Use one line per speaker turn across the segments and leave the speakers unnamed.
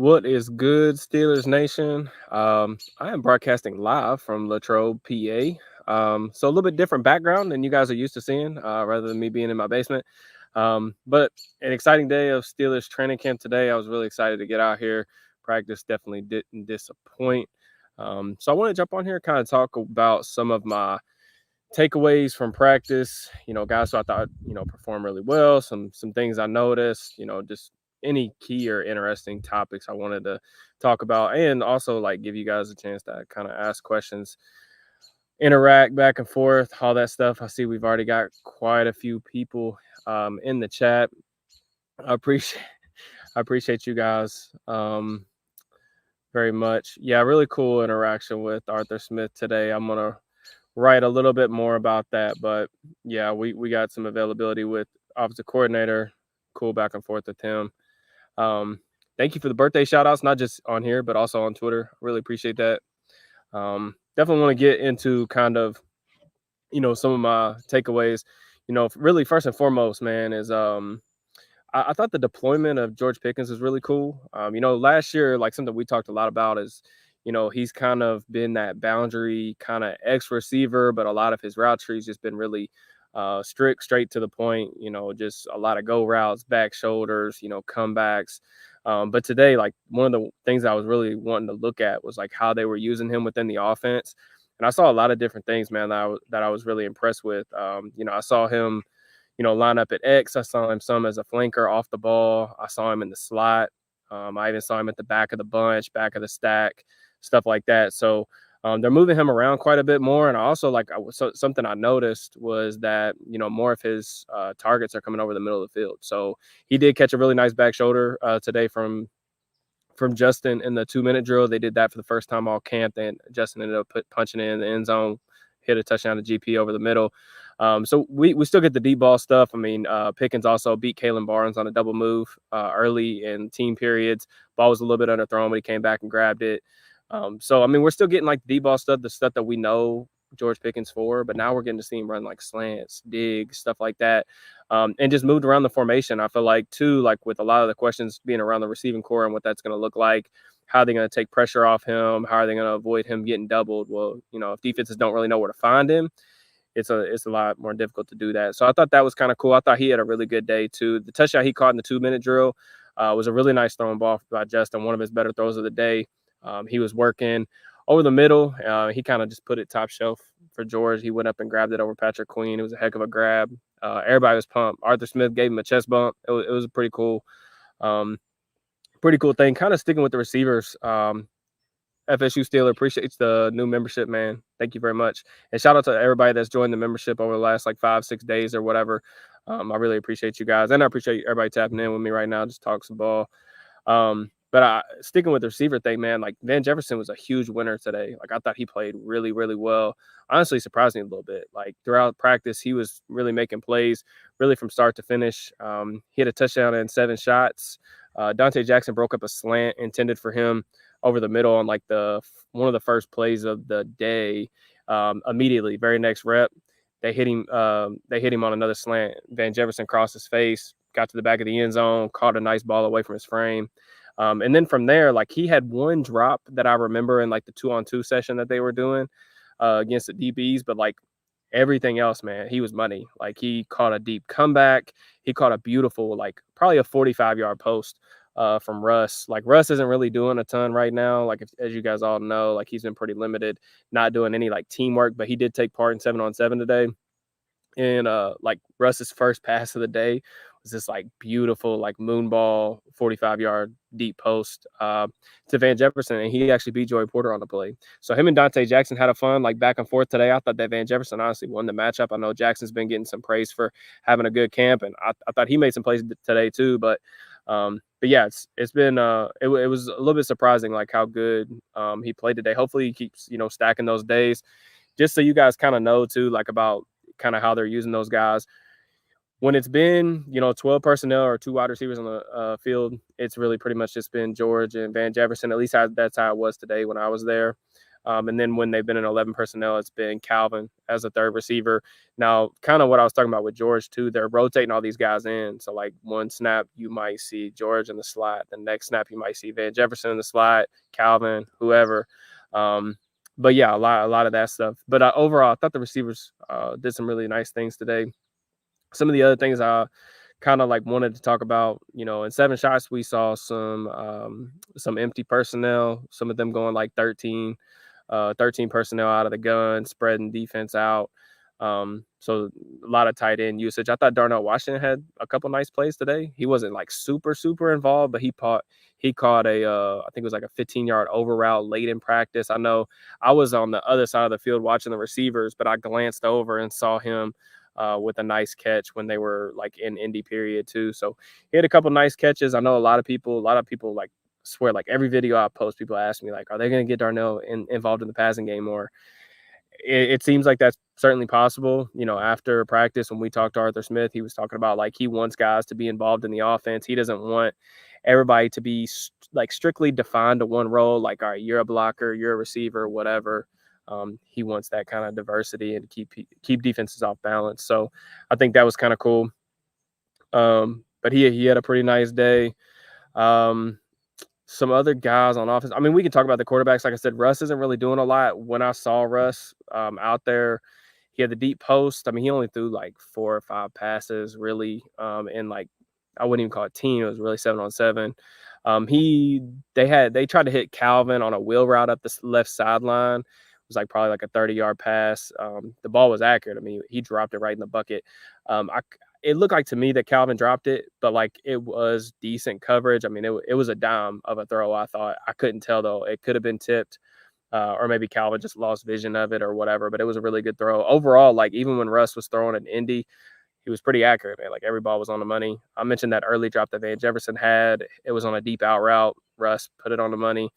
What is good, Steelers Nation? I am broadcasting live from Latrobe, PA. So a little bit different background than you guys are used to seeing, rather than me being in my basement. But an exciting day of Steelers training camp today. I was really excited to get out here. Practice definitely didn't disappoint. So I want to jump on here and kind of talk about some of my takeaways from practice. Guys who I thought performed really well. Some things I noticed. Just any key or interesting topics I wanted to talk about, and also like give you guys a chance to kind of ask questions, interact back and forth, all that stuff. I see we've already got quite a few people in the chat. I appreciate I appreciate you guys very much. Yeah, really cool interaction with Arthur Smith today. I'm gonna write a little bit more about that, but yeah, we got some availability with offensive coordinator. Cool back and forth with him. Um, Thank you for the birthday shout outs, not just on here, but also on Twitter. Really appreciate that. Definitely want to get into kind of, some of my takeaways. Really first and foremost, man, is I thought the deployment of George Pickens was really cool. Last year, like something we talked a lot about is, he's kind of been that boundary kind of X receiver, but a lot of his route trees just been really strict, straight to the point. Just a lot of go routes, back shoulders, comebacks. But today, like one of the things I was really wanting to look at was like how they were using him within the offense, and I saw a lot of different things, man, that I was really impressed with. I saw him line up at X. I saw him some as a flanker off the ball. I saw him in the slot. I even saw him at the back of the bunch, back of the stack, stuff like that. So they're moving him around quite a bit more. And I also something I noticed was that, more of his targets are coming over the middle of the field. So he did catch a really nice back shoulder today from Justin in the 2-minute drill. They did that for the first time all camp. Then Justin ended up punching in the end zone, hit a touchdown to GP over the middle. So we still get the deep ball stuff. I mean, Pickens also beat Kalen Barnes on a double move early in team periods. Ball was a little bit underthrown, but he came back and grabbed it. So, I mean, we're still getting like the deep ball stuff, the stuff that we know George Pickens for, but now we're getting to see him run like slants, digs, stuff like that. And just moved around the formation. I feel like, too, like with a lot of the questions being around the receiving core and what that's going to look like, how are they going to take pressure off him? How are they going to avoid him getting doubled? Well, if defenses don't really know where to find him, it's a lot more difficult to do that. So I thought that was kind of cool. I thought he had a really good day too. The touchdown he caught in the 2-minute drill was a really nice throwing ball by Justin, one of his better throws of the day. He was working over the middle. He kind of just put it top shelf for George. He went up and grabbed it over Patrick Queen. It was a heck of a grab. Everybody was pumped. Arthur Smith gave him a chest bump. It was a um, pretty cool thing. Kind of sticking with the receivers. FSU Steeler appreciates the new membership, man. Thank you very much. And shout out to everybody that's joined the membership over the last like 5-6 days or whatever. I really appreciate you guys. And I appreciate everybody tapping in with me right now. Just talk some ball. But sticking with the receiver thing, man, like Van Jefferson was a huge winner today. Like I thought he played really, really well. Honestly, surprised me a little bit. Like throughout practice, he was really making plays, really from start to finish. He had a touchdown and 7 shots. Dante Jackson broke up a slant intended for him over the middle on like one of the first plays of the day. Immediately, very next rep, they hit him. They hit him on another slant. Van Jefferson crossed his face, got to the back of the end zone, caught a nice ball away from his frame. And then from there, like he had one drop that I remember in like the 2-on-2 session that they were doing against the DBs, but like everything else, man, he was money. Like he caught a deep comeback. He caught a beautiful, like probably a 45-yard post from Russ. Like Russ isn't really doing a ton right now. Like as you guys all know, like he's been pretty limited, not doing any like teamwork, but he did take part in 7-on-7 today. And like Russ's first pass of the day was this like beautiful like moon ball 45-yard deep post to Van Jefferson, and he actually beat Joey Porter on the play. So him and Dante Jackson had a fun like back and forth today. I thought that Van Jefferson honestly won the matchup. I know Jackson's been getting some praise for having a good camp, and I thought he made some plays today too. But yeah, it's been it was a little bit surprising like how good he played today. Hopefully he keeps stacking those days. Just so you guys kind of know too, like about kind of how they're using those guys. When it's been 12 personnel or 2 wide receivers on the field, it's really pretty much just been George and Van Jefferson. At least that's how it was today when I was there. And then when they've been in 11 personnel, it's been Calvin as a third receiver. Now, kind of what I was talking about with George too, they're rotating all these guys in. So like one snap, you might see George in the slot. The next snap, you might see Van Jefferson in the slot, Calvin, whoever. But yeah, a lot of that stuff. But overall, I thought the receivers did some really nice things today. Some of the other things I kind of like wanted to talk about, in 7 shots, we saw some empty personnel, some of them going like 13 personnel out of the gun, spreading defense out. So a lot of tight end usage. I thought Darnell Washington had a couple nice plays today. He wasn't like super involved, but he caught I think it was like a 15-yard over route late in practice. I know I was on the other side of the field watching the receivers, but I glanced over and saw him with a nice catch when they were like in Indy period too. So he had a couple nice catches. I know a lot of people like swear like every video I post, people ask me like, are they going to get Darnell involved in the passing game more? It seems like that's certainly possible. After practice, when we talked to Arthur Smith, he was talking about like he wants guys to be involved in the offense. He doesn't want everybody to be like strictly defined to one role. Like, all right, you're a blocker, you're a receiver, whatever. He wants that kind of diversity and keep defenses off balance. So I think that was kind of cool. But he had a pretty nice day. Some other guys on offense. I mean, we can talk about the quarterbacks. Like I said, Russ isn't really doing a lot. When I saw Russ out there, he had the deep post. I mean, he only threw like 4 or 5 passes, really. And like, I wouldn't even call it team. It was really 7-on-7. They tried to hit Calvin on a wheel route up the left sideline. It was like probably like a 30-yard pass. The ball was accurate. I mean, he dropped it right in the bucket. It looked like to me that Calvin dropped it, but like it was decent coverage. I mean, it was a dime of a throw. I thought. I couldn't tell though. It could have been tipped, or maybe Calvin just lost vision of it or whatever. But it was a really good throw overall. Like even when Russ was throwing an Indy, he was pretty accurate, man. Like every ball was on the money. I mentioned that early drop that Van Jefferson had. It was on a deep out route. Russ put it on the money.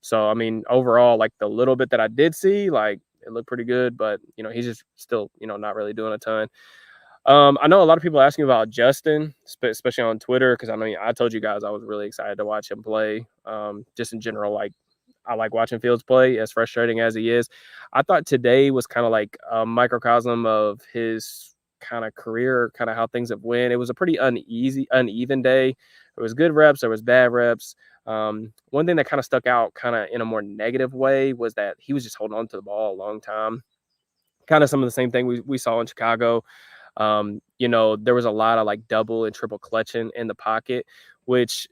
So I mean, overall, like the little bit that I did see, like it looked pretty good. But he's just still not really doing a ton. I know a lot of people asking about Justin, especially on Twitter, because I mean, I told you guys I was really excited to watch him play. Just in general, like I like watching Fields play, as frustrating as he is. I thought today was kind of like a microcosm of his kind of career, kind of how things have went. It was a pretty uneven day. There was good reps, there was bad reps. One thing that kind of stuck out kind of in a more negative way was that he was just holding on to the ball a long time. Kind of some of the same thing we saw in Chicago. There was a lot of like double and triple clutching in the pocket, which,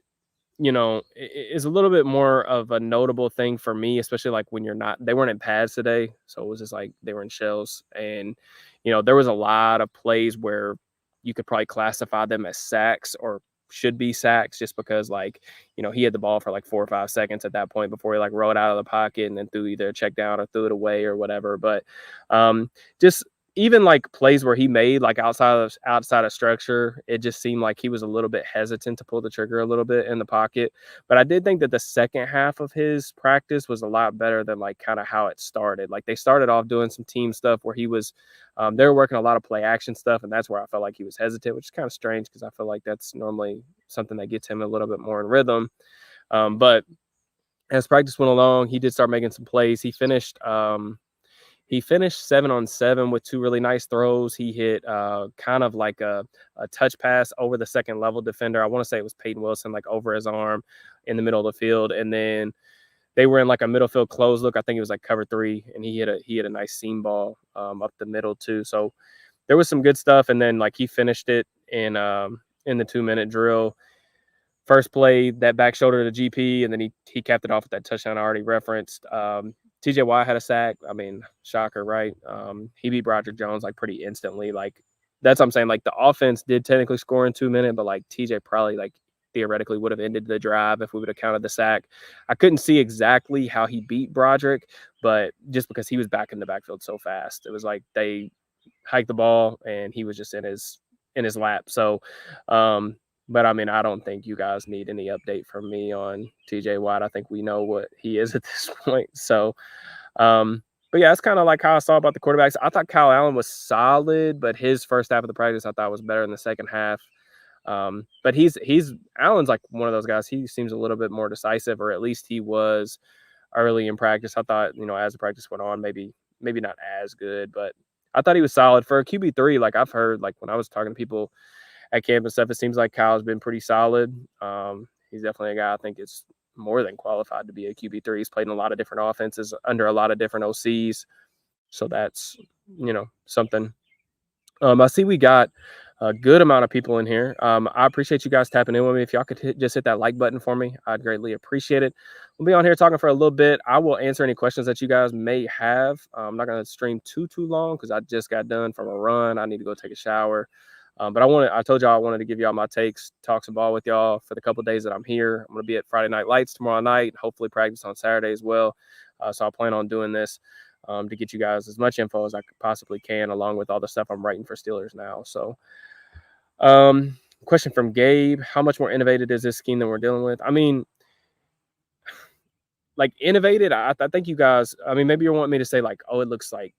is a little bit more of a notable thing for me, especially like when they weren't in pads today. So it was just like they were in shells. And, there was a lot of plays where you could probably classify them as sacks or should be sacks just because like, he had the ball for like 4 or 5 seconds at that point before he like rolled out of the pocket and then threw either a check down or threw it away or whatever. But just even like plays where he made like outside of structure, it just seemed like he was a little bit hesitant to pull the trigger a little bit in the pocket. But I did think that the second half of his practice was a lot better than like kind of how it started. Like they started off doing some team stuff where he was, they were working a lot of play action stuff, and that's where I felt like he was hesitant, which is kind of strange because I feel like that's normally something that gets him a little bit more in rhythm. But as practice went along, he did start making some plays. He finished 7-on-7 with 2 really nice throws. He hit kind of like a touch pass over the second level defender. I want to say it was Peyton Wilson, like over his arm in the middle of the field. And then they were in like a middle field close look. I think it was like cover 3, and he hit a nice seam ball up the middle too. So there was some good stuff. And then like he finished it in the 2-minute drill. First play, that back shoulder to GP, and then he capped it off with that touchdown I already referenced. TJ Watt had a sack. I mean, shocker, right? He beat Broderick Jones like pretty instantly. Like that's what I'm saying. Like the offense did technically score in 2 minutes, but like TJ probably like theoretically would have ended the drive if we would have counted the sack. I couldn't see exactly how he beat Broderick, but just because he was back in the backfield so fast, it was like they hiked the ball and he was just in his lap. So, but I mean, I don't think you guys need any update from me on TJ Watt. I think we know what he is at this point. So, but yeah, that's kind of like how I saw about the quarterbacks. I thought Kyle Allen was solid, but his first half of the practice I thought was better than the second half. But Allen's like one of those guys. He seems a little bit more decisive, or at least he was early in practice. I thought, as the practice went on, maybe not as good, but I thought he was solid for a QB3. Like I've heard, like when I was talking to people at camp and stuff, it seems like Kyle's been pretty solid. He's definitely a guy I think is more than qualified to be a QB3. He's played in a lot of different offenses under a lot of different OCs. So that's, something. I see we got a good amount of people in here. I appreciate you guys tapping in with me. If y'all could just hit that like button for me, I'd greatly appreciate it. We'll be on here talking for a little bit. I will answer any questions that you guys may have. I'm not going to stream too long because I just got done from a run. I need to go take a shower. But I told y'all I wanted to give y'all my takes, talk some ball with y'all for the couple of days that I'm here. I'm going to be at Friday Night Lights tomorrow night, hopefully practice on Saturday as well. So I plan on doing this to get you guys as much info as I possibly can, along with all the stuff I'm writing for Steelers now. So question from Gabe, how much more innovative is this scheme that we're dealing with? I mean, like innovated, I think you guys, I mean, maybe you want me to say like, oh, it looks like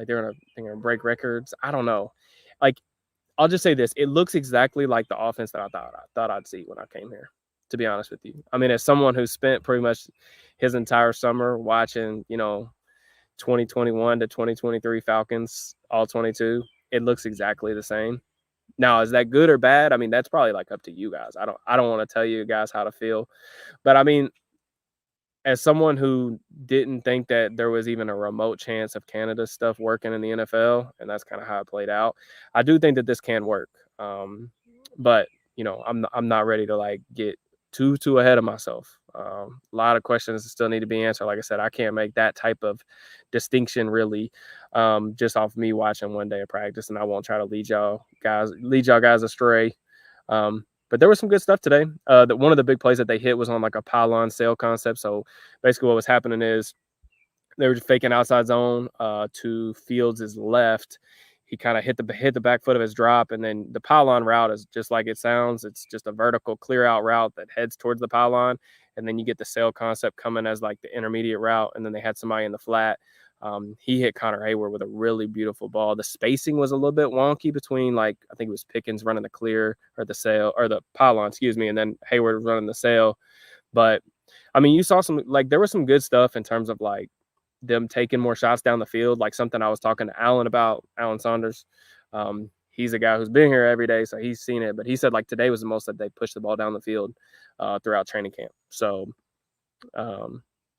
they're gonna break records. I don't know. Like, I'll just say this. It looks exactly like the offense that I thought I'd see when I came here, to be honest with you. I mean, as someone who spent pretty much his entire summer watching, 2021 to 2023 Falcons, all 22, it looks exactly the same. Now, is that good or bad? I mean, that's probably like up to you guys. I don't want to tell you guys how to feel. But I mean, as someone who didn't think that there was even a remote chance of Canada stuff working in the NFL, and that's kind of how it played out, I do think that this can work. But I'm not ready to like get too ahead of myself. A lot of questions still need to be answered. Like I said, I can't make that type of distinction really, just off me watching one day of practice, and I won't try to lead y'all guys astray. But there was some good stuff today. One of the big plays that they hit was on like a pylon sail concept. So basically what was happening is they were just faking outside zone to Fields' left. He kind of hit the back foot of his drop, and then the pylon route is just like it sounds. It's just a vertical clear out route that heads towards the pylon, and then you get the sail concept coming as like the intermediate route, and then they had somebody in the flat. He hit Connor Hayward with a really beautiful ball. The spacing was a little bit wonky between, like, I think it was Pickens running the clear or the sail or the pylon, excuse me, and then Hayward was running the sail. But I mean, you saw there was some good stuff in terms of like them taking more shots down the field, like something I was talking to Alan about, Alan Saunders. He's a guy who's been here every day, so he's seen it. But he said like today was the most that they pushed the ball down the field throughout training camp. So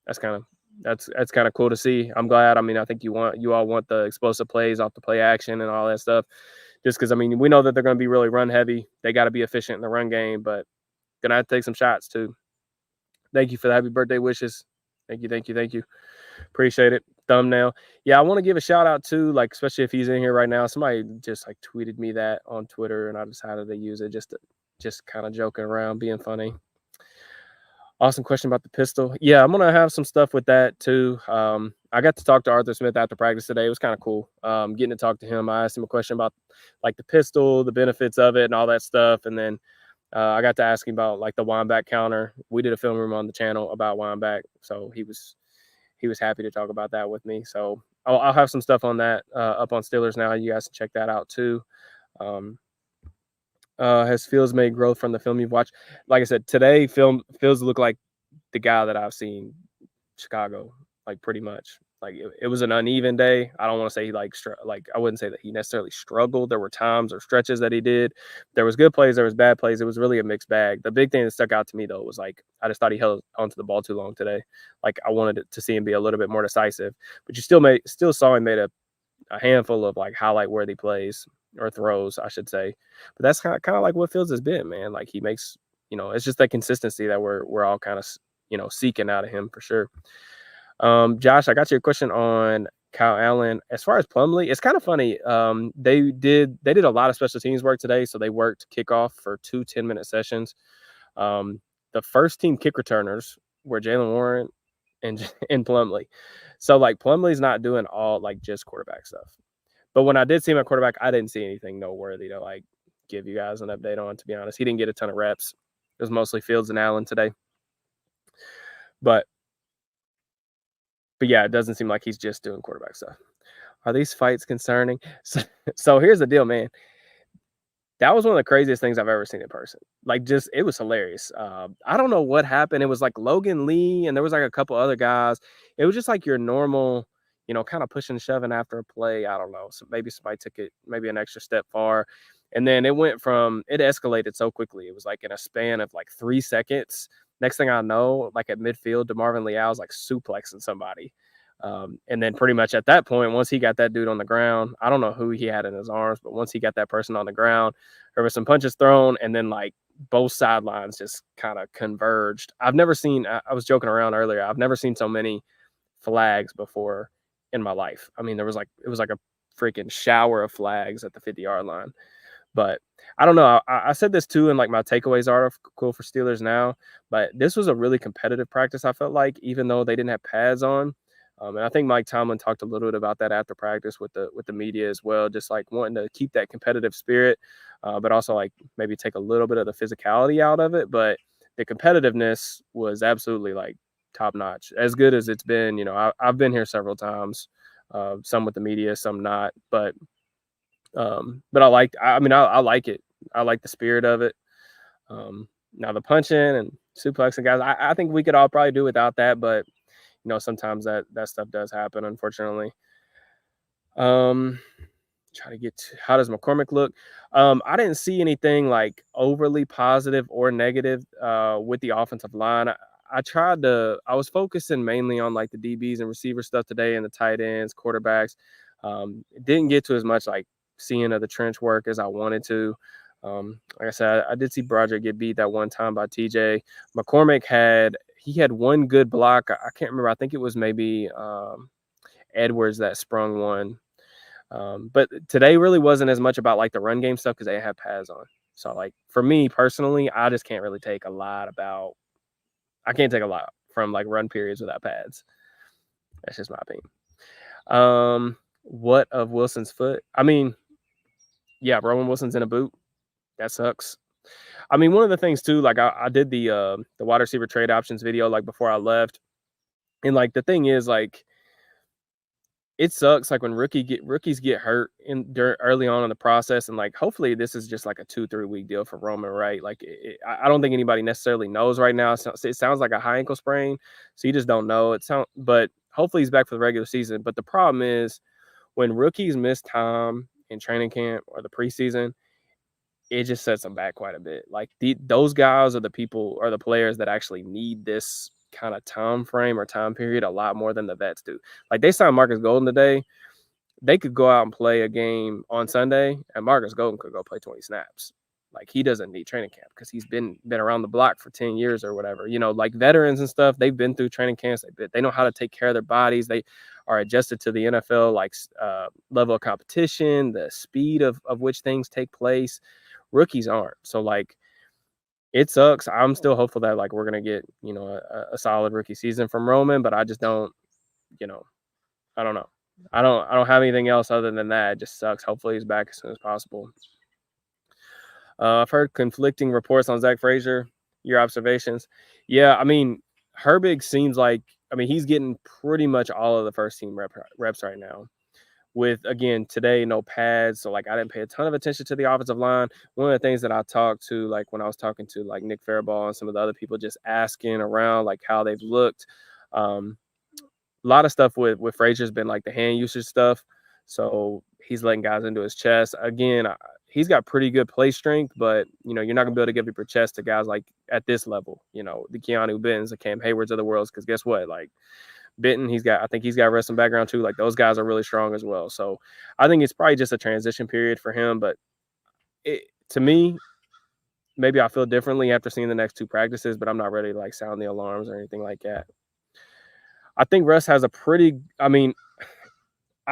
that's kind of cool to see. I'm glad. I mean, I think you all want the explosive plays off the play action and all that stuff. Just because, I mean, we know that they're going to be really run heavy. They got to be efficient in the run game, but going to have to take some shots too. Thank you for the happy birthday wishes. Thank you. Appreciate it. Thumbnail. Yeah, I want to give a shout out to, like, especially if he's in here right now. Somebody just like tweeted me that on Twitter, and I decided to use it just kind of joking around, being funny. Awesome question about the pistol. Yeah, I'm gonna have some stuff with that too. I got to talk to Arthur Smith after practice today. It was kind of cool. Getting to talk to him. I asked him a question about like the pistol, the benefits of it, and all that stuff, and then I got to ask him about like the wind back counter. We did a film room on the channel about wind back, so he was happy to talk about that with me. So I'll have some stuff on that up on Steelers Now. You guys can check that out too. Has Fields made growth from the film you've watched? Like I said, today Fields look like the guy that I've seen Chicago, like pretty much. Like it was an uneven day. I don't want to say I wouldn't say that he necessarily struggled. There were times or stretches that he did. There was good plays, there was bad plays. It was really a mixed bag. The big thing that stuck out to me though was like I just thought he held onto the ball too long today. Like I wanted to see him be a little bit more decisive, but you still saw him made a handful of like highlight worthy plays or throws, I should say. But that's kind of like what Fields has been, man. Like he makes, it's just that consistency that we're all kind of, seeking out of him for sure. Josh, I got you a question on Kyle Allen. As far as Plumlee, it's kind of funny. They did a lot of special teams work today. So they worked kickoff for 2 10-minute sessions. The first team kick returners were Jalen Warren and Plumlee. So like Plumlee's not doing all like just quarterback stuff. But when I did see him at quarterback, I didn't see anything noteworthy to like give you guys an update on, to be honest. He didn't get a ton of reps. It was mostly Fields and Allen today. But yeah, it doesn't seem like he's just doing quarterback stuff. Are these fights concerning? So here's the deal, man. That was one of the craziest things I've ever seen in person. Like, just it was hilarious. I don't know what happened. It was like Logan Lee, and there was like a couple other guys. It was just like your normal, kind of pushing and shoving after a play. I don't know. So maybe somebody took it maybe an extra step far. And then it escalated so quickly. It was like in a span of like 3 seconds. Next thing I know, like at midfield, DeMarvin Leal's like suplexing somebody. And then pretty much at that point, once he got that dude on the ground, I don't know who he had in his arms, but once he got that person on the ground, there were some punches thrown, and then like both sidelines just kind of converged. I've never seen. I was joking around earlier. I've never seen so many flags before in my life. I mean, it was like a freaking shower of flags at the 50-yard line. But I don't know. I said this too in like my takeaways article for Steelers Now, but this was a really competitive practice. I felt like, even though they didn't have pads on. And I think Mike Tomlin talked a little bit about that after practice with the media as well, just like wanting to keep that competitive spirit, but also like maybe take a little bit of the physicality out of it. But the competitiveness was absolutely like top notch, as good as it's been. I've been here several times, some with the media, some not, but I like it. I like the spirit of it. Now the punching and suplexing guys, I think we could all probably do without that, but sometimes that stuff does happen, unfortunately. Try to get to, how does McCormick look? I didn't see anything like overly positive or negative with the offensive line. I was focusing mainly on like the DBs and receiver stuff today, and the tight ends, quarterbacks. Didn't get to as much like seeing of the trench work as I wanted to. Like I said, I did see Broderick get beat that one time by TJ. McCormick had one good block. I can't remember. I think it was maybe Edwards that sprung one. But today really wasn't as much about like the run game stuff because they have pads on. So like for me personally, I just can't really take a lot from like run periods without pads. That's just my opinion. What of Wilson's foot? I mean, yeah, Roman Wilson's in a boot. That sucks. I mean, one of the things too, like I did the wide receiver trade options video like before I left, and like the thing is like it sucks like when rookies get hurt early on in the process, and like hopefully this is just like a 2-3 week deal for Roman, right? Like I don't think anybody necessarily knows right now. It sounds like a high ankle sprain, so you just don't know. But hopefully he's back for the regular season. But the problem is when rookies miss time in training camp or the preseason, it just sets them back quite a bit. Like those guys are the players that actually need this kind of time frame or time period a lot more than the vets do. Like they signed Marcus Golden today. They could go out and play a game on Sunday, and Marcus Golden could go play 20 snaps. Like he doesn't need training camp because he's been around the block for 10 years or whatever. Like veterans and stuff, they've been through training camps. They know how to take care of their bodies. They are adjusted to the NFL like level of competition, the speed of which things take place. Rookies aren't. So like it sucks. I'm still hopeful that like we're gonna get a solid rookie season from Roman, but I just don't. I don't know. I don't have anything else other than that. It just sucks. Hopefully he's back as soon as possible. I've heard conflicting reports on Zach Frazier. Your observations? Yeah, I mean Herbig seems like he's getting pretty much all of the first team reps right now. With again today no pads, so like I didn't pay a ton of attention to the offensive line. One of the things that I talked to, like when I was talking to like Nick Faribault and some of the other people, just asking around like how they've looked. A lot of stuff with Frazier's been like the hand usage stuff, so he's letting guys into his chest. Again, he's got pretty good play strength, but you're not gonna be able to give up your chest to guys like at this level. The Keanu Bentons, the Cam Haywards of the world, because guess what, like. Benton, I think he's got wrestling background too. Like those guys are really strong as well. So I think it's probably just a transition period for him. But to me, maybe I feel differently after seeing the next two practices, but I'm not ready to like sound the alarms or anything like that. I think Russ has I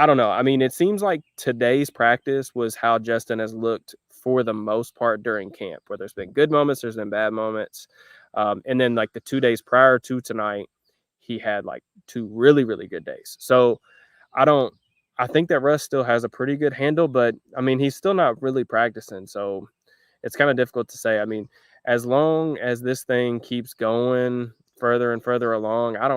don't know. It seems like today's practice was how Justin has looked for the most part during camp, where there's been good moments, there's been bad moments. And then like the 2 days prior to tonight, he had like 2 really, really good days. So I think that Russ still has a pretty good handle, but he's still not really practicing. So it's kind of difficult to say. As long as this thing keeps going further and further along, I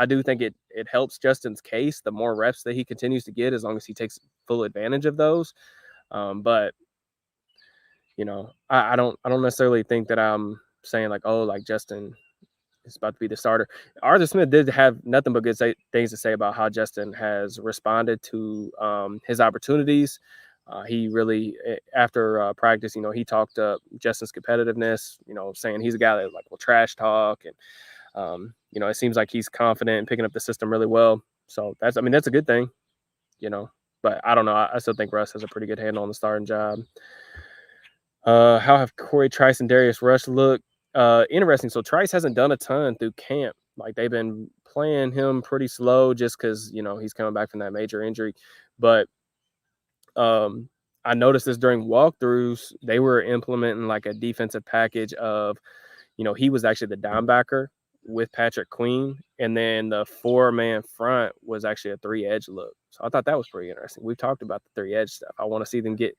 do think it helps Justin's case the more reps that he continues to get, as long as he takes full advantage of those. But I don't necessarily think that I'm saying like, oh, like Justin is about to be the starter. Arthur Smith did have nothing but things to say about how Justin has responded to his opportunities. He really, after practice, he talked up Justin's competitiveness, saying he's a guy that like will trash talk. And, it seems like he's confident in picking up the system really well. So that's a good thing, but I don't know. I still think Russ has a pretty good handle on the starting job. How have Corey Trice and Darius Rush looked? Interesting. So Trice hasn't done a ton through camp. Like they've been playing him pretty slow just because he's coming back from that major injury. But I noticed this during walkthroughs. They were implementing like a defensive package of, he was actually the dime backer with Patrick Queen, and then the 4-man front was actually a 3-edge look. So I thought that was pretty interesting. We've talked about the 3-edge stuff. I want to see them get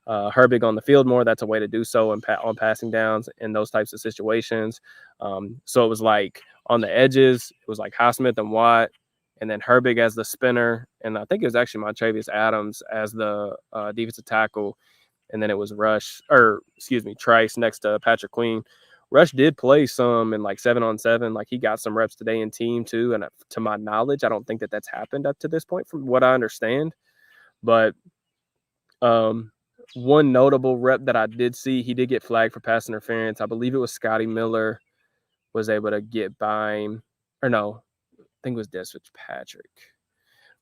Herbig on the field more. That's a way to do so on passing downs in those types of situations. So it was like on the edges, it was like Highsmith and Watt, and then Herbig as the spinner, and I think it was actually Montravius Adams as the defensive tackle, and then it was Trice next to Patrick Queen. Rush did play some in like 7-on-7. Like he got some reps today in team too. And to my knowledge, I don't think that that's happened up to this point from what I understand. But one notable rep that I did see, he did get flagged for pass interference. I believe it was Scotty Miller was able to get by him. Or no, I think it was Des Fitzpatrick.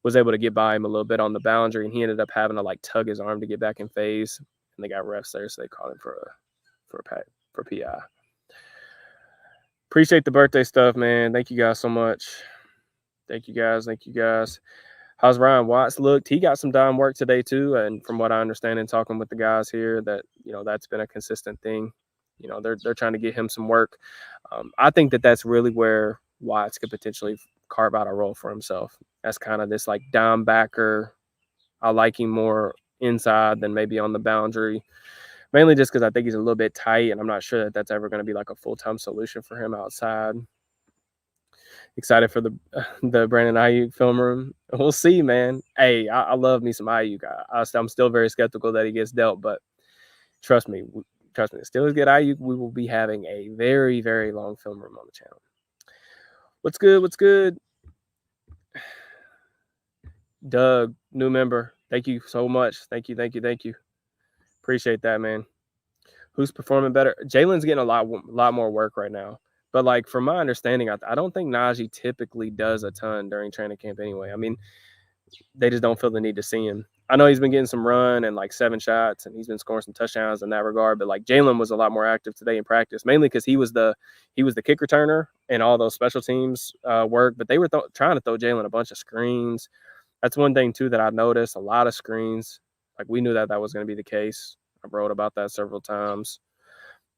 Was able to get by him a little bit on the boundary, and he ended up having to like tug his arm to get back in phase. And they got refs there, so they called him for PI. Appreciate the birthday stuff, man. Thank you guys so much. Thank you guys. How's Ryan Watts looked? He got some dime work today too, and from what I understand in talking with the guys here, that that's been a consistent thing. They're trying to get him some work. I think that's really where Watts could potentially carve out a role for himself. That's kind of this like dime backer. I like him more inside than maybe on the boundary. Mainly just because I think he's a little bit tight, and I'm not sure that that's ever going to be like a full-time solution for him outside. Excited for the Brandon Ayuk film room. We'll see, man. Hey, I love me some Ayuk. I'm still very skeptical that he gets dealt, but trust me, the Steelers get Ayuk, we will be having a very, very long film room on the channel. What's good? Doug, new member. Thank you so much. Thank you. Appreciate that, man. Who's performing better? Jalen's getting a lot more work right now. But like from my understanding, I don't think Najee typically does a ton during training camp anyway. I mean, they just don't feel the need to see him. I know he's been getting some run and like 7 shots, and he's been scoring some touchdowns in that regard. But like Jalen was a lot more active today in practice, mainly because he was the kick returner and all those special teams work. But they were trying to throw Jalen a bunch of screens. That's one thing too that I noticed, a lot of screens. Like we knew that was going to be the case. I wrote about that several times.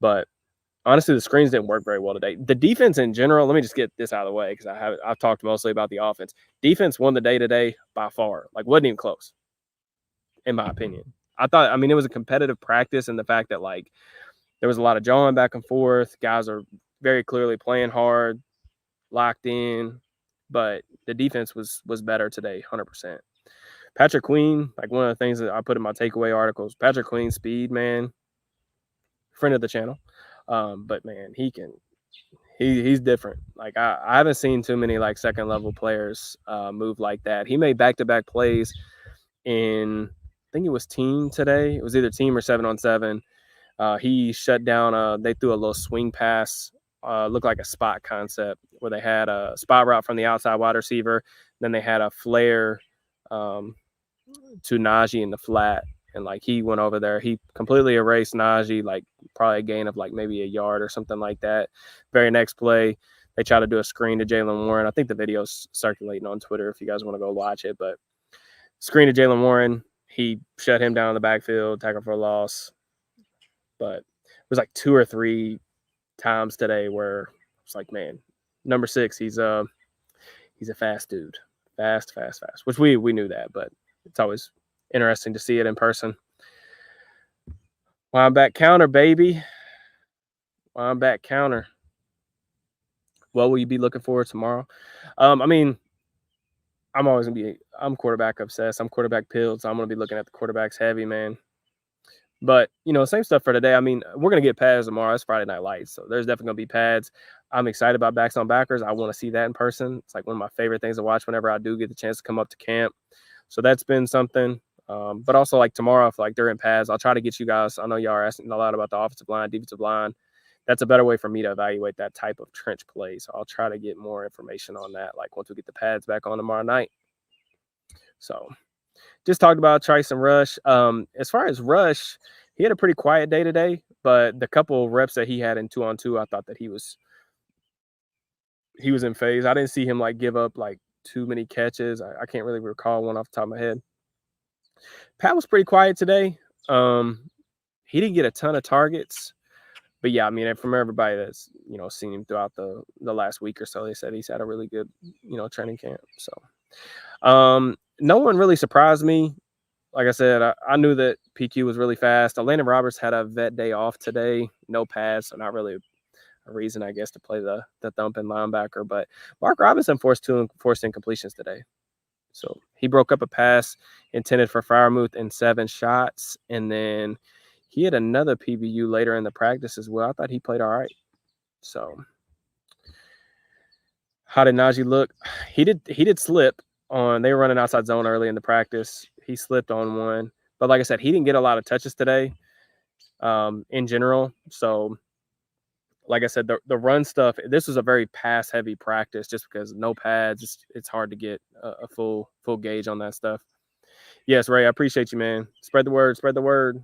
But honestly, the screens didn't work very well today. The defense in general, let me just get this out of the way because I've talked mostly about the offense. Defense won the day today by far. Like, wasn't even close, in my opinion. It was a competitive practice, and the fact that like there was a lot of jawing back and forth. Guys are very clearly playing hard, locked in, but the defense was better today, 100%. Patrick Queen, like one of the things that I put in my takeaway articles, Patrick Queen speed, man, friend of the channel. But man, he's different. Like I haven't seen too many like second level players move like that. He made back-to-back plays in, I think it was team today. It was either team or 7-on-7. He shut down they threw a little swing pass, looked like a spot concept where they had a spot route from the outside wide receiver. Then they had a flare to Najee in the flat. And like he went over there, he completely erased Najee, like probably a gain of like maybe a yard or something like that. Very next play, they try to do a screen to Jaylen Warren. I think the video's circulating on Twitter if you guys want to go watch it. But screen to Jaylen Warren, he shut him down in the backfield, tackle for a loss. But it was like 2 or 3 times today where it's like, man, number 6, he's a fast dude, fast. Which we knew that, but it's always interesting to see it in person. Wind back counter, baby. Wind back counter. What will you be looking for tomorrow? I'm always gonna be. I'm quarterback obsessed. I'm quarterback pilled, so I'm gonna be looking at the quarterbacks heavy, man. But, same stuff for today. I mean, we're going to get pads tomorrow. It's Friday Night Lights. So there's definitely going to be pads. I'm excited about Backs on Backers. I want to see that in person. It's like one of my favorite things to watch whenever I do get the chance to come up to camp. So that's been something. But also, like tomorrow, if like during pads, I'll try to get you guys. I know y'all are asking a lot about the offensive line, defensive line. That's a better way for me to evaluate that type of trench play. So I'll try to get more information on that, like once we get the pads back on tomorrow night. So just talked about Trice and Rush. As far as Rush, he had a pretty quiet day today, but the couple of reps that he had in 2-on-2, I thought that he was in phase. I didn't see him like give up like too many catches. I can't really recall one off the top of my head. Pat was pretty quiet today. He didn't get a ton of targets, but yeah, I mean, from everybody that's seen him throughout the last week or so, they said he's had a really good training camp. So no one really surprised me. Like I said, I knew that PQ was really fast. Landon Roberts had a vet day off today, no pads, so not really a reason, I guess, to play the thumping linebacker. But Mark Robinson forced incompletions today. So he broke up a pass intended for Freiermuth in 7 shots, and then he had another PBU later in the practice as well. I thought he played all right. So how did Najee look? He did slip on. They were running outside zone early in the practice. He slipped on one, but like I said, he didn't get a lot of touches today, in general. So, like I said, the run stuff. This was a very pass heavy practice, just because no pads. It's hard to get a full gauge on that stuff. Yes, Ray, I appreciate you, man. Spread the word. Spread the word.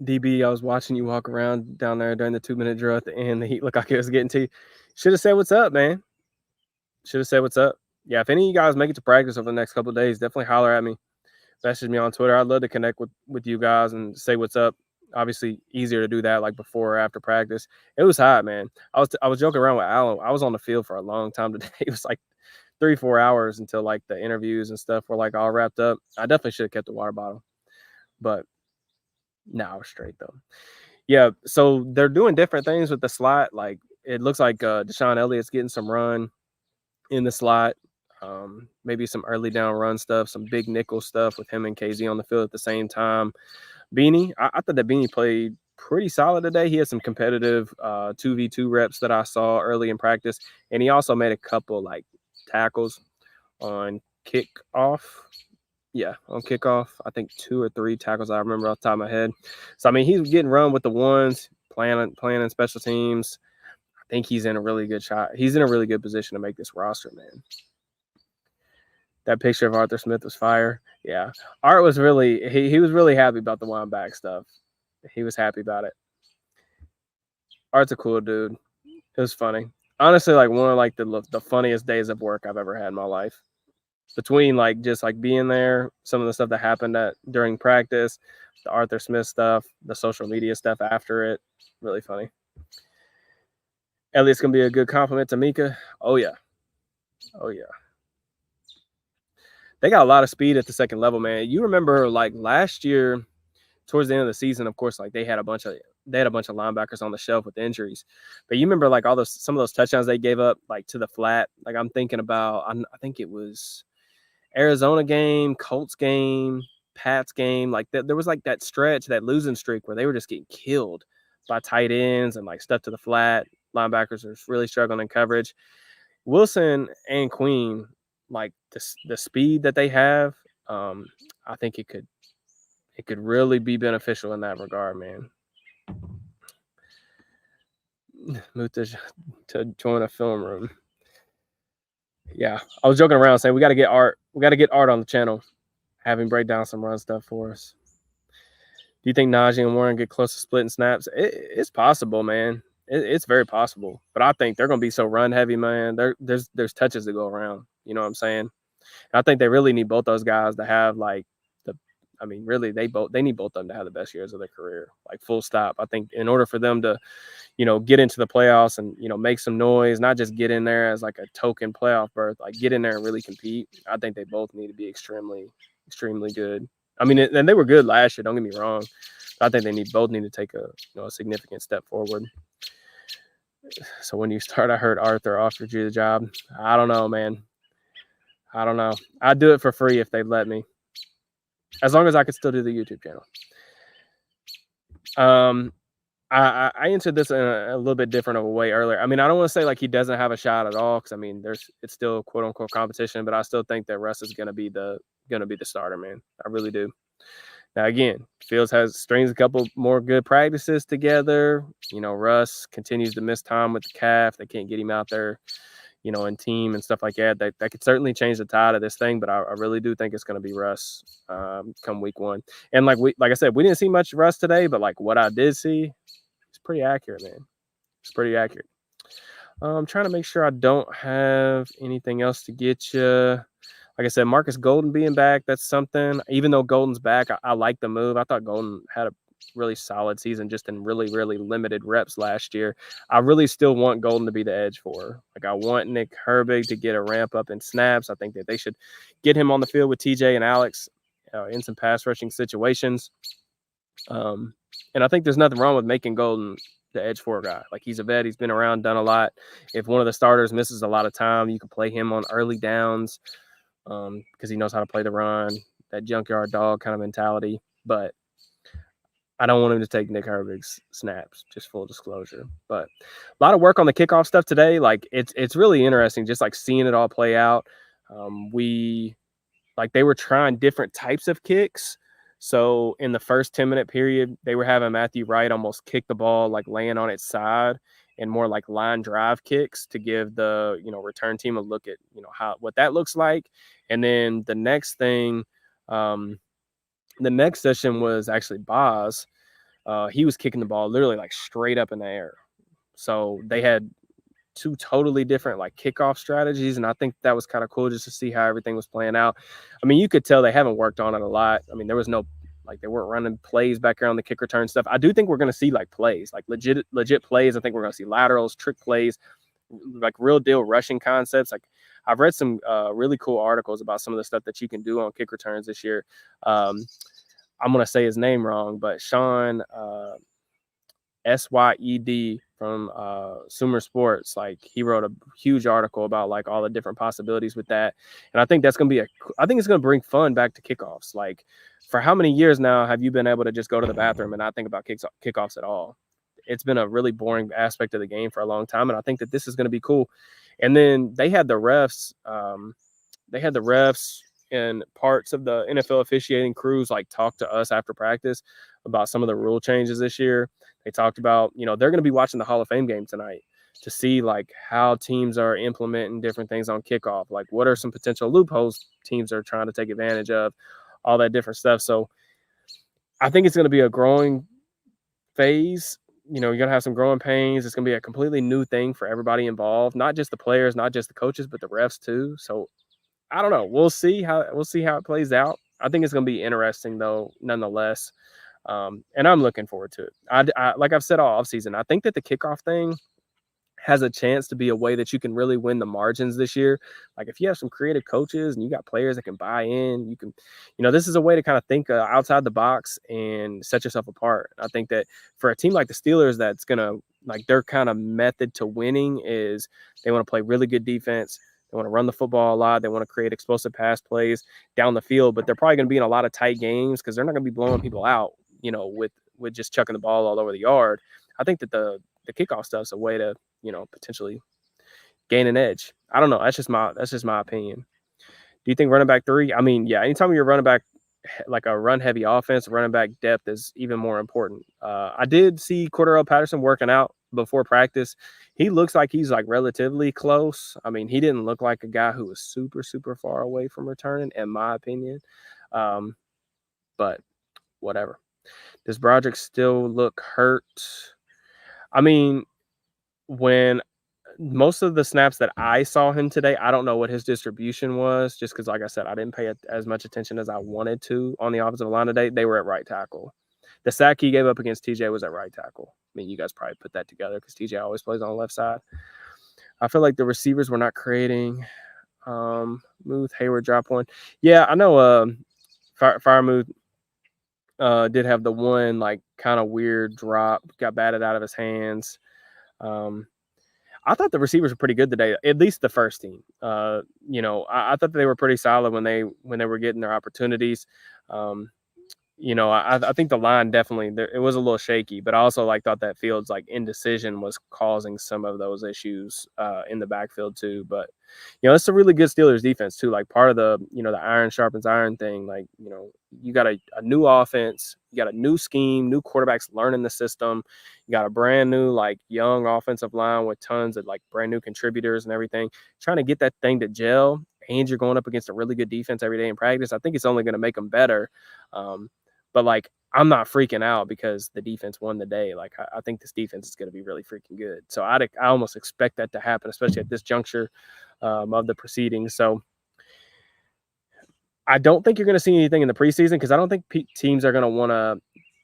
DB, I was watching you walk around down there during the 2-minute drill at the end. The heat looked like it was getting to you. Should have said what's up, man. Should have said what's up. Yeah, if any of you guys make it to practice over the next couple of days, definitely holler at me. Message me on Twitter. I'd love to connect with you guys and say what's up. Obviously, easier to do that like before or after practice. It was hot, man. I was joking around with Alan. I was on the field for a long time today. It was like 3-4 hours until like the interviews and stuff were like all wrapped up. I definitely should have kept the water bottle, but no, I was straight though. Yeah, so they're doing different things with the slot. Like it looks like Deshaun Elliott's getting some run in the slot. Maybe some early down run stuff, some big nickel stuff with him and KZ on the field at the same time. Beanie, I thought that Beanie played pretty solid today. He had some competitive 2v2 reps that I saw early in practice, and he also made a couple like tackles on kickoff. Yeah, on kickoff, I think 2 or 3 tackles I remember off the top of my head. So I mean, he's getting run with the ones, playing in special teams. I think he's in a really good shot. He's in a really good position to make this roster, man. That picture of Arthur Smith was fire. Yeah, Art was really he was really happy about the one back stuff. He was happy about it. Art's a cool dude. It was funny. Honestly, like one of like the funniest days of work I've ever had in my life. Between like just like being there, some of the stuff that happened during practice, the Arthur Smith stuff, the social media stuff after it, really funny. Elliott's gonna be a good compliment to Mika. Oh yeah. They got a lot of speed at the second level, man. You remember like last year, towards the end of the season, of course, like they had a bunch of linebackers on the shelf with injuries. But you remember like some of those touchdowns they gave up like to the flat. Like I'm thinking about, I think it was Arizona game, Colts game, Pats game. Like there was like that stretch, that losing streak where they were just getting killed by tight ends and like stuff to the flat. Linebackers are really struggling in coverage. Wilson and Queen, like the speed that they have, I think it could really be beneficial in that regard, man. Move to join a film room. Yeah, I was joking around saying we got to get Art. We got to get Art on the channel, have him break down some run stuff for us. Do you think Najee and Warren get close to splitting snaps? It's possible, man. It's very possible. But I think they're going to be so run heavy, man. There's touches to go around. You know what I'm saying? And I think they really need both those guys to have like really they need both of them to have the best years of their career, like full stop. I think in order for them to, get into the playoffs and, make some noise, not just get in there as like a token playoff berth, like get in there and really compete. I think they both need to be extremely, extremely good. I mean, and they were good last year. Don't get me wrong. I think they both need to take a significant step forward. So when you start, I heard Arthur offered you the job. I don't know, man. I don't know. I'd do it for free if they'd let me, as long as I could still do the YouTube channel. I answered this in a little bit different of a way earlier. I mean, I don't want to say like he doesn't have a shot at all, because I mean, it's still quote unquote competition, but I still think that Russ is gonna be the starter, man. I really do. Now again, Fields strings a couple more good practices together. You know, Russ continues to miss time with the calf. They can't get him out there, you know, in team and stuff like that. That could certainly change the tide of this thing, but I really do think it's going to be Russ come week 1. And like I said, we didn't see much Russ today, but like what I did see, it's pretty accurate, man. It's pretty accurate. I'm trying to make sure I don't have anything else to get you. Like I said, Marcus Golden being back, that's something. Even though Golden's back, I like the move. I thought Golden had a really solid season, just in really, really limited reps last year. I really still want Golden to be the edge for. Like, I want Nick Herbig to get a ramp up in snaps. I think that they should get him on the field with TJ and Alex in some pass rushing situations. And I think there's nothing wrong with making Golden the edge 4 guy. Like, he's a vet. He's been around, done a lot. If one of the starters misses a lot of time, you can play him on early downs because he knows how to play the run, that junkyard dog kind of mentality. But I don't want him to take Nick Herbig's snaps, just full disclosure. But a lot of work on the kickoff stuff today. Like, it's really interesting, just like seeing it all play out. They were trying different types of kicks. So in the first 10-minute period, they were having Matthew Wright almost kick the ball like laying on its side, and more like line drive kicks to give the, you know, return team a look at, you know, what that looks like. And then the next thing, the next session was actually Boz. He was kicking the ball literally like straight up in the air. So they had 2 totally different like kickoff strategies, and I think that was kind of cool just to see how everything was playing out. I mean, you could tell they haven't worked on it a lot. I mean, there was no, like, they weren't running plays back there on the kick return stuff. I do think we're going to see like plays, like legit plays. I think we're going to see laterals, trick plays, like real deal rushing concepts. Like, I've read some really cool articles about some of the stuff that you can do on kick returns this year. I'm going to say his name wrong, but Sean Syed from Sumer Sports, like, he wrote a huge article about like all the different possibilities with that. And I think that's going to be I think it's going to bring fun back to kickoffs. Like, for how many years now have you been able to just go to the bathroom and not think about kickoffs at all? It's been a really boring aspect of the game for a long time. And I think that this is going to be cool. And then they had the refs and parts of the NFL officiating crews like talk to us after practice about some of the rule changes this year. They talked about, you know, they're going to be watching the Hall of Fame game tonight to see like how teams are implementing different things on kickoff. Like, what are some potential loopholes teams are trying to take advantage of, all that different stuff. So I think it's going to be a growing phase. You know, you're going to have some growing pains. It's going to be a completely new thing for everybody involved, not just the players, not just the coaches, but the refs too. So I don't know. We'll see how it plays out. I think it's going to be interesting though, nonetheless. And I'm looking forward to it. I like I've said all offseason, I think that the kickoff thing has a chance to be a way that you can really win the margins this year. Like, if you have some creative coaches and you got players that can buy in, you can, you know, this is a way to kind of think outside the box and set yourself apart. I think that for a team like the Steelers, that's going to, like, their kind of method to winning is they want to play really good defense. They want to run the football a lot. They want to create explosive pass plays down the field, but they're probably going to be in a lot of tight games because they're not going to be blowing people out, you know, with just chucking the ball all over the yard. I think that the kickoff stuff is a way to, you know, potentially gain an edge. I don't know. That's just my opinion. Do you think running back 3? I mean, yeah, anytime you're running back like a run heavy offense, running back depth is even more important. I did see Cordarrelle Patterson working out before practice. He looks like he's like relatively close. I mean, he didn't look like a guy who was super, super far away from returning, in my opinion. But whatever. Does Broderick still look hurt? I mean, when most of the snaps that I saw him today, I don't know what his distribution was, just because, like I said, I didn't pay as much attention as I wanted to on the offensive line today. They were at right tackle. The sack he gave up against TJ was at right tackle. I mean, you guys probably put that together because TJ always plays on the left side. I feel like the receivers were not creating. Muth, Hayward drop one. Yeah, I know Firemuth did have the one like kind of weird drop, got batted out of his hands. I thought the receivers were pretty good today, at least the first team. I thought they were pretty solid when they were getting their opportunities. Um, I think the line definitely it was a little shaky, but I also thought that Fields indecision was causing some of those issues in the backfield too. But it's a really good Steelers defense too. Like part of the iron sharpens iron thing. You got a new offense, you got a new scheme, new quarterbacks learning the system. You got a brand new young offensive line with tons of brand new contributors and everything. Trying to get that thing to gel, and you're going up against a really good defense every day in practice. I think it's only going to make them better. But I'm not freaking out because the defense won the day. I think this defense is going to be really freaking good. So I almost expect that to happen, especially at this juncture of the proceedings. So I don't think you're going to see anything in the preseason because I don't think teams are going to want to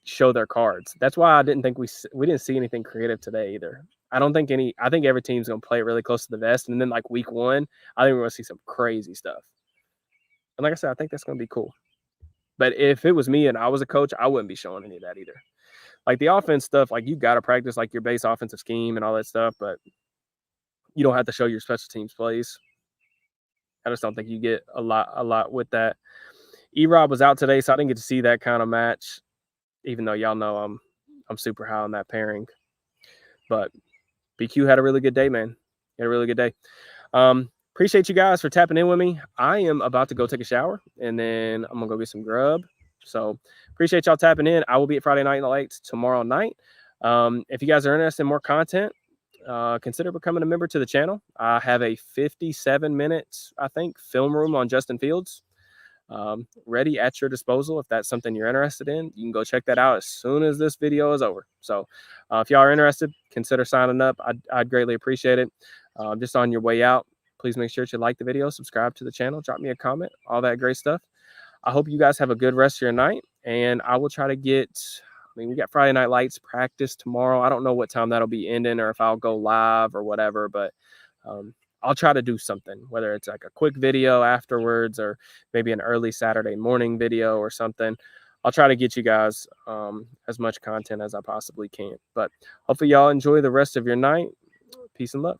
show their cards. That's why I didn't think we didn't see anything creative today either. I think every team's going to play really close to the vest. And then week 1, I think we're going to see some crazy stuff. And like I said, I think that's going to be cool. But if it was me and I was a coach, I wouldn't be showing any of that either. The offense stuff, you got to practice your base offensive scheme and all that stuff, but you don't have to show your special teams plays. I just don't think you get a lot with that. E-Rob was out today, so I didn't get to see that kind of match, even though y'all know I'm super high on that pairing. But BQ had a really good day, man. He had a really good day. Appreciate you guys for tapping in with me. I am about to go take a shower, and then I'm going to go get some grub. So appreciate y'all tapping in. I will be at Friday Night Lights tomorrow night. If you guys are interested in more content, consider becoming a member to the channel. I have a 57 minutes, I think, film room on Justin Fields ready at your disposal. If that's something you're interested in, you can go check that out as soon as this video is over. So if y'all are interested, consider signing up. I'd greatly appreciate it. Just on your way out, please make sure to like the video, subscribe to the channel, drop me a comment, all that great stuff. I hope you guys have a good rest of your night, and I will try to we got Friday Night Lights practice tomorrow. I don't know what time that'll be ending or if I'll go live or whatever, but I'll try to do something, whether it's a quick video afterwards or maybe an early Saturday morning video or something. I'll try to get you guys as much content as I possibly can. But hopefully y'all enjoy the rest of your night. Peace and love.